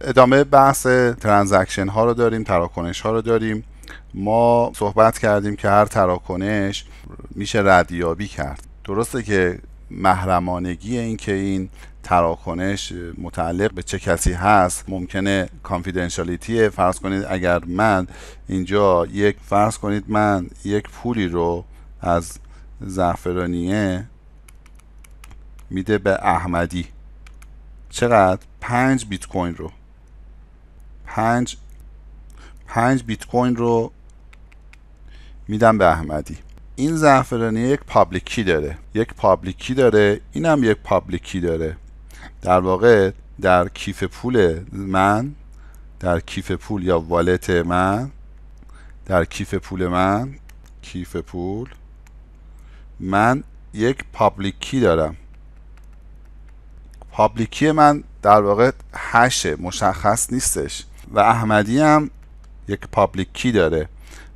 ادامه بحث ترانزکشن ها رو داریم، تراکنش ها رو داریم. ما صحبت کردیم که هر تراکنش میشه ردیابی کرد. درسته که محرمانگی این که این تراکنش متعلق به چه کسی هست ممکنه کانفیدنشالیتی. فرض کنید اگر من اینجا فرض کنید من یک پولی رو از زعفرانیه میده به احمدی. چقدر؟ 5 بیت کوین رو 5 بیت کوین رو میدم به احمدی. این زعفرانی یک پابلیک کی داره، اینم یک پابلیک کی داره. در واقع در کیف پول من، در کیف پول یا والت من، در کیف پول من یک پابلیک کی دارم. پابلیک کی من در واقع هشه، مشخص نیستش، و احمدی هم یک پابلیک کی داره.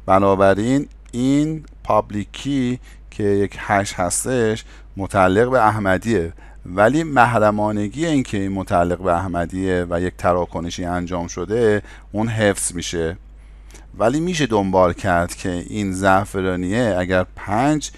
بنابراین این پابلیک کی که یک هش هستش متعلق به احمدیه، ولی محرمانگی این که این متعلق به احمدیه و یک تراکنشی انجام شده اون حفظ میشه. ولی میشه دنبال کرد که این زعفرانیه اگر 5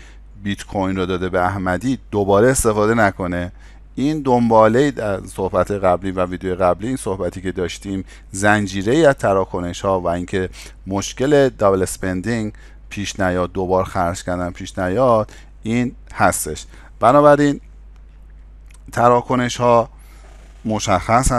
بیت کوین رو داده به احمدی دوباره استفاده نکنه. این دنباله در صحبت قبلی و ویدیو قبلی، این صحبتی که داشتیم، زنجیره از تراکنش ها و اینکه مشکل دابل اسپندینگ پیش نیاد، دوبار خرج کردن پیش نیاد، این هستش. بنابراین تراکنش ها مشخص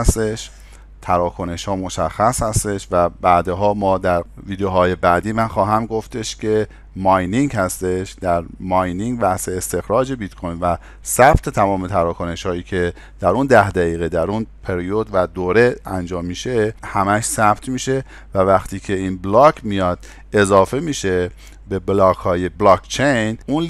هستش و بعدها ما در ویدیوهای بعدی من خواهم گفتش که ماینینگ هستش. در ماینینگ بحث استخراج بیت کوین و ثبت تمام تراکنش هایی که در اون 10 دقیقه در اون پریود و دوره انجام میشه همش ثبت میشه و وقتی که این بلاک میاد اضافه میشه به بلاک های بلاک چین، اون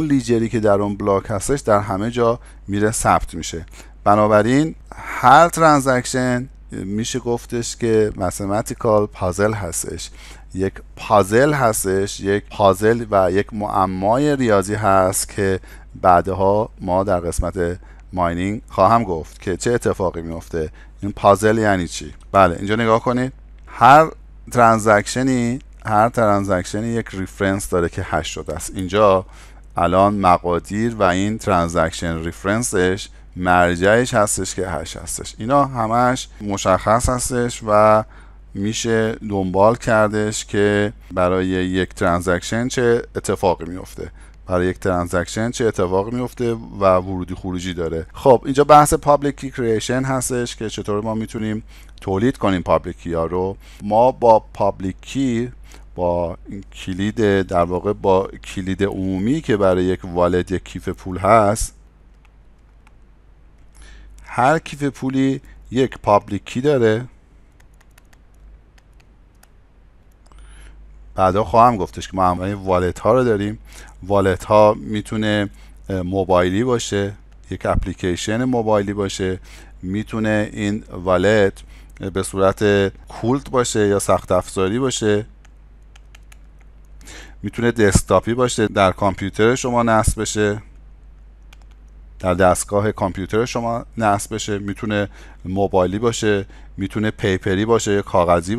لیجری که در اون بلاک هستش در همه جا میره ثبت میشه. بنابراین هر ترانزکشن میشه گفتش که ماثماتیکال پازل هستش، یک پازل و یک معمای ریاضی هست که بعدها ما در قسمت ماینینگ خواهم گفت که چه اتفاقی میفته. این پازل یعنی چی؟ بله، اینجا نگاه کنید. هر ترانزکشنی یک ریفرنس داره که هش شده است. اینجا الان مقادیر و این ترانزکشن ریفرنسش مرجعش هستش که هش هستش. اینا همش مشخص هستش و میشه دنبال کردش که برای یک ترانزکشن چه اتفاقی میفته، و ورودی خروجی داره. خب اینجا بحث پابلیک کی کریشن هستش که چطور ما میتونیم تولید کنیم پابلیک کی ها رو. ما با پابلیک کی، با کلید، در واقع با کلید عمومی که برای یک والت یک کیف پول هست، هر کیف پولی یک پابلیک کی داره. بعدا خواهم گفتش که ما همه والت ها رو داریم. والت ها میتونه موبایلی باشه، یک اپلیکیشن موبایلی باشه، میتونه این والت به صورت کولت باشه یا سخت افزاری باشه، میتونه دسکتاپی باشه، در کامپیوتر شما نصب بشه، در دستگاه کامپیوتر شما نصب بشه، میتونه موبایلی باشه، میتونه پیپری باشه یا کاغذی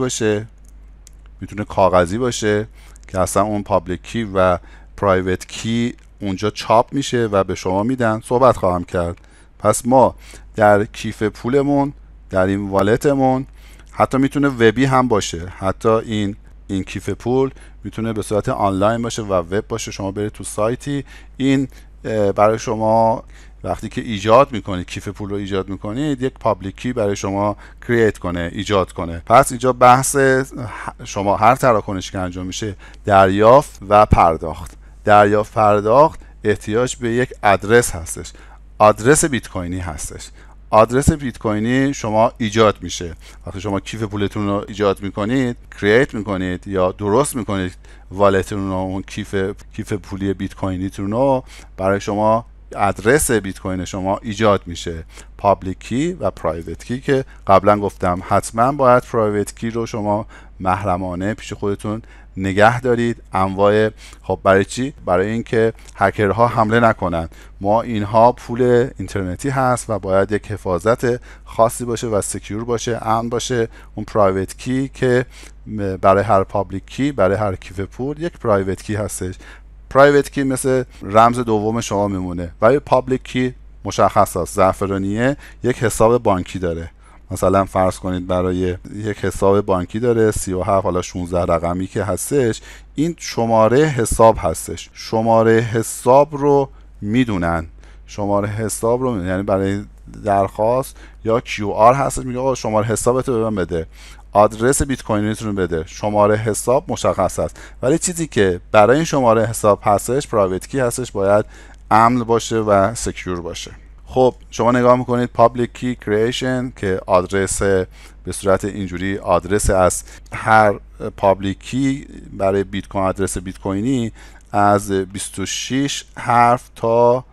باشه، که اصلا اون پابلیک کی و پرایوت کی اونجا چاپ میشه و به شما میدن. صحبت خواهم کرد. پس ما در کیف پولمون، در این والتمون، حتی میتونه وبی هم باشه، حتی این کیف پول میتونه به صورت آنلاین باشه و وب باشه. شما برید تو سایتی، این برای شما وقتی که ایجاد میکنید، کیف پول رو ایجاد میکنید، یک پابلیک کی برای شما ایجاد کنه. پس اینجا بحث شما هر تراکنشی که انجام میشه، دریافت و پرداخت احتیاج به یک آدرس هستش، آدرس بیت کوینی هستش. آدرس بیت کوینی شما ایجاد میشه وقتی شما کیف پولتون رو ایجاد میکنید، کرییت میکنید یا درست میکنید والتتون رو، اون کیف پولی بیت کوینیتون رو، برای شما آدرس بیت کوین شما ایجاد میشه. پابلیک کی و پرایوت کی که قبلا گفتم حتما باید پرایوت کی رو شما محرمانه پیش خودتون نگه دارید. انواع، خب برای چی؟ برای اینکه هکرها حمله نکنن. ما اینها پول اینترنتی هست و باید یک حفاظت خاصی باشه و سکیور باشه، امن باشه. اون پرایوت کی که برای هر پابلیک کی، برای هر کیف پول یک پرایوت کی هستش. پرایوت کی مثل رمز دوم شما میمونه، ولی پابلیک کی مشخص است. زعفرانیه یک حساب بانکی داره، مثلا فرض کنید برای یک حساب بانکی داره 37 حالا 16 رقمی که هستش، این شماره حساب هستش. شماره حساب رو میدونن، شماره حساب رو یعنی برای درخواست یا QR هستش، میگه آقا شماره حسابت رو به من بده، آدرس بیت کوینیت رو بده. شماره حساب مشخص است، ولی چیزی که برای این شماره حساب هستش پرایوت کی هستش، باید امن باشه و سکیور باشه. خب شما نگاه میکنید پابلیک کی کریشن که آدرس به صورت اینجوری، آدرس از هر پابلیک کی برای بیت کوین، آدرس بیت کوینی از 26 حرف تا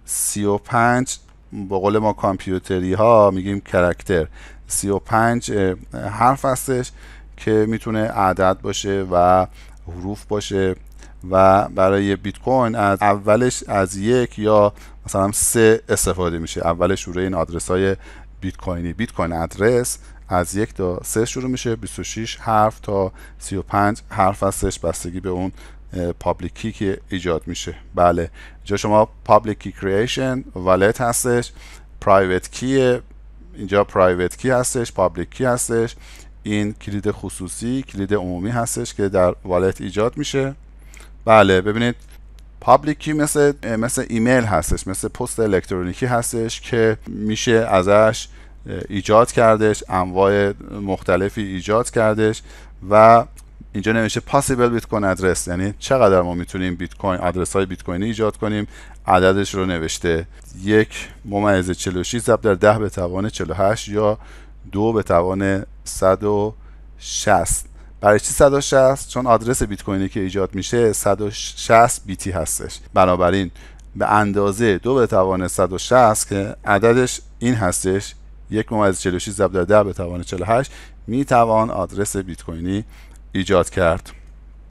35 به قول ما کامپیوتری ها میگیم کرکتر، 35 حرف هستش که میتونه عدد باشه و حروف باشه. و برای بیت کوین از اولش از 1 یا مثلا 3 استفاده میشه. اولش شروع این آدرس های بیت کوینی، بیت کوین ادرس از 1 تا 3 شروع میشه، 26 حرف تا 35 حرف هستش، بستگی به اون پابلیک کی که ایجاد میشه. بله اینجا شما پابلیک کی کریشن والت هستش، پرایوت کی اینجا پرایوت کی هستش، پابلیک کی هستش. این کلید خصوصی، کلید عمومی هستش که در والت ایجاد میشه. بله ببینید پابلیک کی مثل ایمیل هستش، مثل پست الکترونیکی هستش که میشه ازش ایجاد کردش، انواع مختلفی ایجاد کردش. و اینجا نوشته possible بیت کوین ادرس، یعنی چقدر ما میتونیم بیت کوین آدرس های بیت کوینی ایجاد کنیم. عددش رو نوشته 1/46 ضرب در 10 به توان 48 یا 2 به توان 160. برای چی 160؟ چون آدرس بیت کوینی که ایجاد میشه 160 بیتی هستش، بنابراین به اندازه 2 به توان 160 که عددش این هستش 1/46 ضرب در 10 به توان 48 میتوان آدرس بیت کوینی ایجاد کرد.